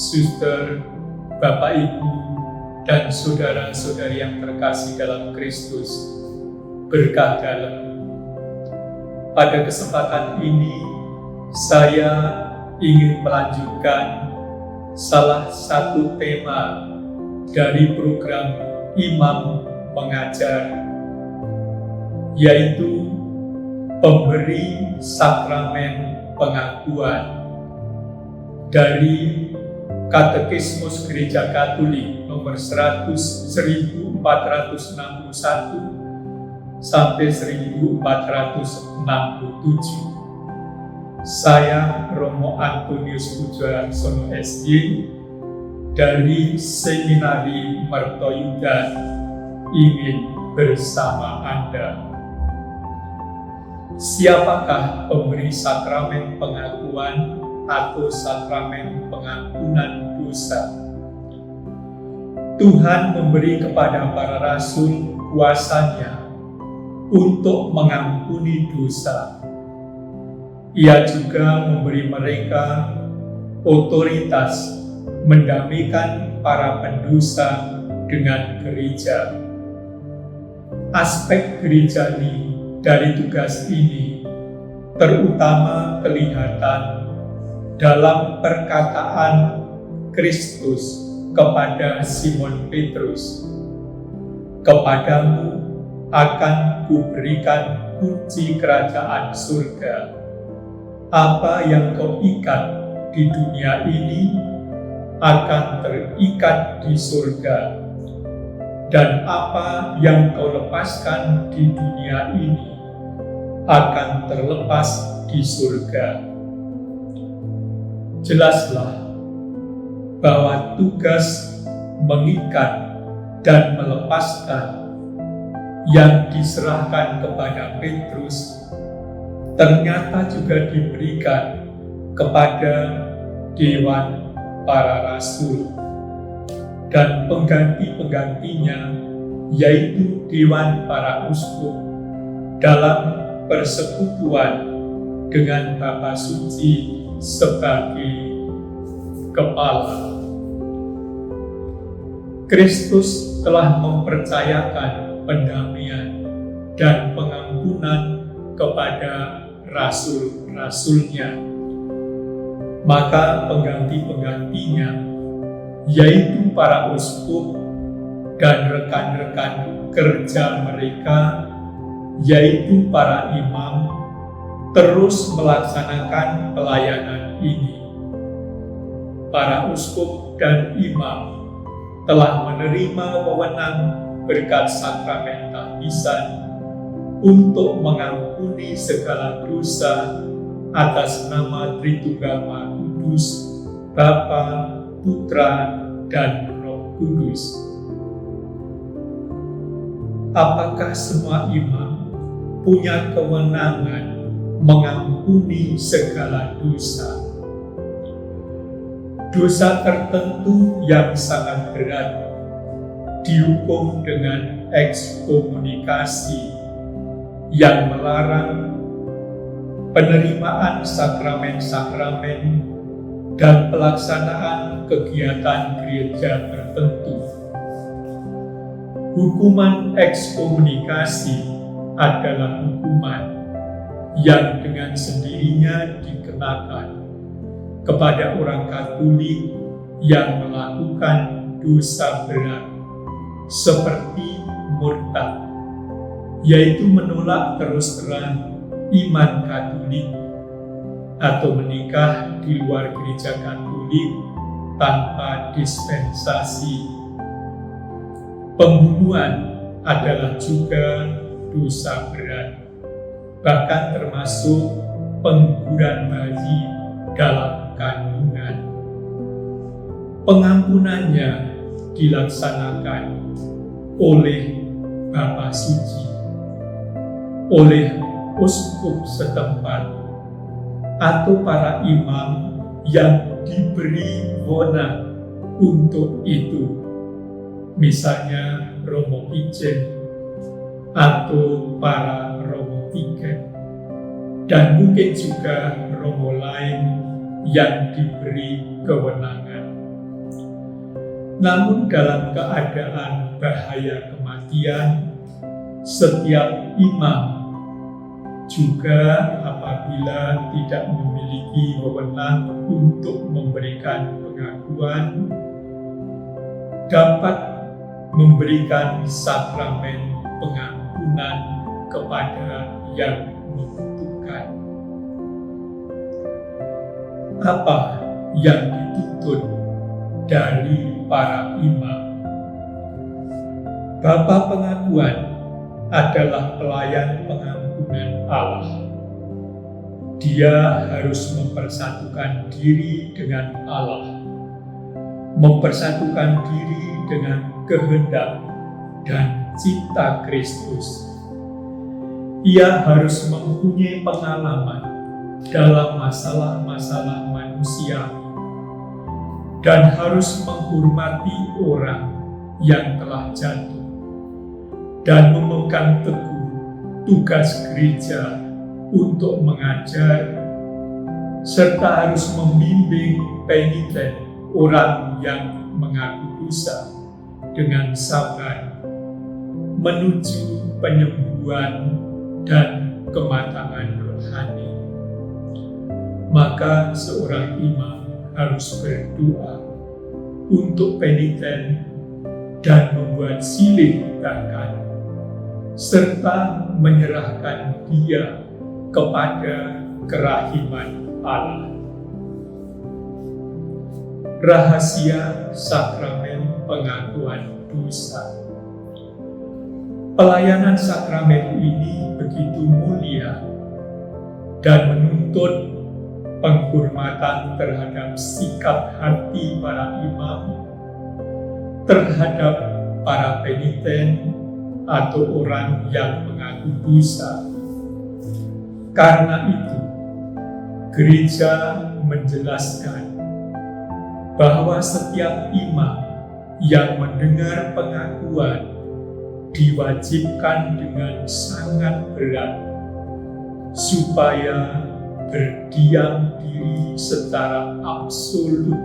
suster, Bapak, Ibu, dan saudara-saudari yang terkasih dalam Kristus, berkah dalam. Pada kesempatan ini, saya ingin melanjutkan salah satu tema dari program Imam Mengajar, yaitu pemberi sakramen pengakuan dari Katekismus Gereja Katolik nomor 1461 sampai 1467. Saya Romo Antonius Pujoarsono SJ dari Seminari Mertoyudan ingin bersama Anda. Siapakah pemberi sakramen pengakuan atau sakramen pengampunan dosa? Tuhan memberi kepada para rasul kuasa-Nya untuk mengampuni dosa. Ia juga memberi mereka otoritas mendamaikan para pendosa dengan gereja. Aspek gerejani dari tugas ini terutama kelihatan dalam perkataan Kristus kepada Simon Petrus, "Kepadamu akan kuberikan kunci kerajaan surga. Apa yang kau ikat di dunia ini akan terikat di surga, dan apa yang kau lepaskan di dunia ini akan terlepas di surga." Jelaslah bahwa tugas mengikat dan melepaskan yang diserahkan kepada Petrus ternyata juga diberikan kepada Dewan para Rasul dan pengganti-penggantinya, yaitu Dewan para Uskup, dalam persekutuan dengan Bapa Suci sebagai kepala. Kristus telah mempercayakan pendamaian dan pengampunan kepada rasul-rasulnya. Maka pengganti-penggantinya, yaitu para uskup dan rekan-rekan kerja mereka, yaitu para imam, terus melaksanakan pelayanan ini. Para uskup dan imam telah menerima wewenang berkat sakramen tahbisan untuk mengampuni segala dosa atas nama Tritunggal Maha Kudus, Bapa, Putra, dan Roh Kudus. Apakah semua imam punya kewenangan mengampuni segala dosa? Dosa tertentu yang sangat berat dihukum dengan ekskomunikasi yang melarang penerimaan sakramen-sakramen dan pelaksanaan kegiatan gereja tertentu. Hukuman ekskomunikasi adalah hukuman yang dengan sendirinya dikenakan kepada orang Katolik yang melakukan dosa berat seperti murtad, yaitu menolak terus terang iman Katolik atau menikah di luar gereja Katolik tanpa dispensasi. Pembunuhan adalah juga dosa berat, bahkan termasuk pengguguran bayi dalam kandungan. Pengampunannya dilaksanakan oleh Bapa Suci, oleh uskup setempat, atau para imam yang diberi wewenang untuk itu, misalnya Romo Ijen atau para Romo Tiket, dan mungkin juga Romo lain yang diberi kewenangan. Namun dalam keadaan bahaya kematian, setiap imam juga apabila tidak memiliki wewenang untuk memberikan pengakuan, dapat memberikan sakramen pengampunan kepada yang membutuhkan. Apa yang dituntut dari para imam? Bapa pengakuan adalah pelayan pengampunan Allah. Dia harus mempersatukan diri dengan Allah, mempersatukan diri dengan kehendak dan cipta Kristus. Ia harus mempunyai pengalaman dalam masalah-masalah manusia dan harus menghormati orang yang telah jatuh dan memegang teguh tugas gereja untuk mengajar serta harus membimbing peniten orang yang mengaku dosa dengan sabar menuju penyembuhan dan kematangan rohani. Maka seorang imam harus berdoa untuk peniten dan membuat silih bahkan, serta menyerahkan dia kepada kerahiman Allah. Rahasia sakramen pengakuan dosa. Pelayanan sakramen ini begitu mulia dan menuntut penghormatan terhadap sikap hati para imam, terhadap para peniten atau orang yang mengaku dosa. Karena itu, gereja menjelaskan bahwa setiap imam yang mendengar pengakuan diwajibkan dengan sangat berat supaya berdiam diri secara absolut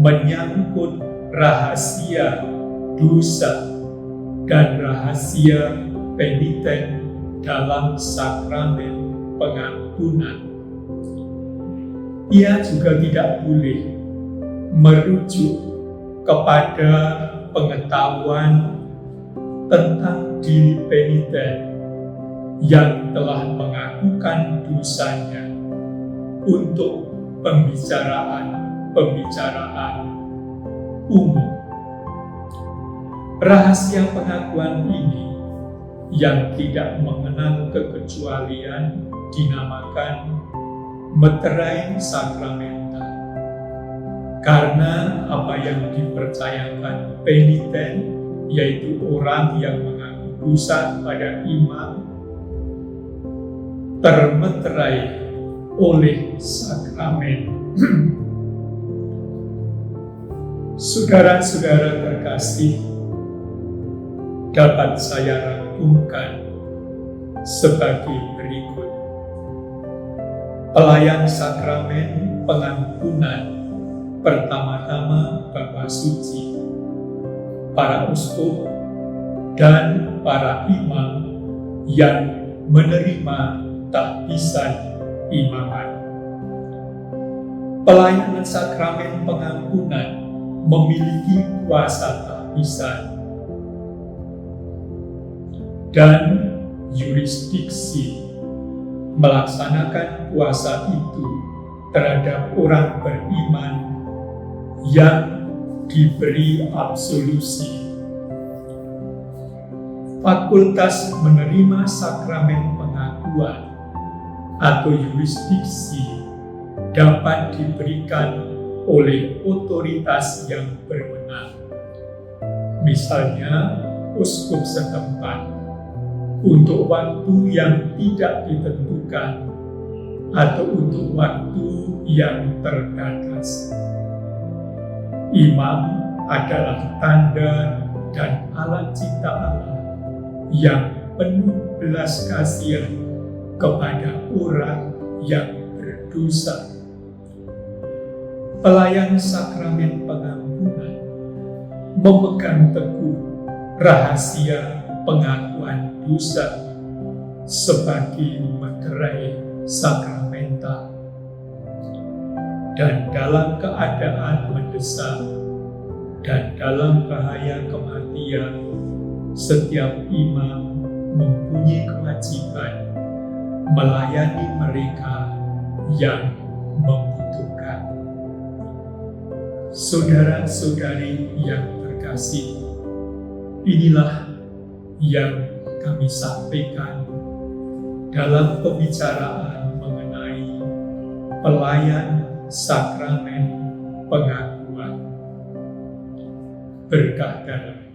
menyangkut rahasia dosa dan rahasia peniten dalam sakramen pengampunan. Ia juga tidak boleh merujuk kepada pengetahuan tentang diri peniten yang telah mengakukan dosanya untuk pembicaraan umum. Rahasia pengakuan ini yang tidak mengenal kekecualian dinamakan meterai sakramenta, karena apa yang dipercayakan peniten, yaitu orang yang mengaku dosa pada imam, termeterai oleh sakramen. Saudara-saudara terkasih, dapat saya rangkumkan sebagai berikut. Pelayan sakramen pengampunan, pertama-tama Bapa Suci, para uskup, dan para imam yang menerima tahbisan imaman. Pelayanan sakramen pengampunan memiliki kuasa tahbisan dan yurisdiksi melaksanakan kuasa itu terhadap orang beriman yang diberi absolusi. Fakultas menerima sakramen pengakuan atau yurisdiksi dapat diberikan oleh otoritas yang berwenang, misalnya uskup setempat, untuk waktu yang tidak ditentukan atau untuk waktu yang terbatas. Imam adalah tanda dan alat cipta Allah yang penuh belas kasihan kepada orang yang berdosa. Pelayan sakramen pengampunan memegang teguh rahasia pengakuan dosa sebagai materai sakramental, dan dalam keadaan mendesak dan dalam bahaya kematian, setiap imam mempunyai kewajiban melayani mereka yang membutuhkan. Saudara-saudari yang terkasih, inilah yang kami sampaikan dalam pembicaraan mengenai pelayan sakramen pengakuan. Berkah dalam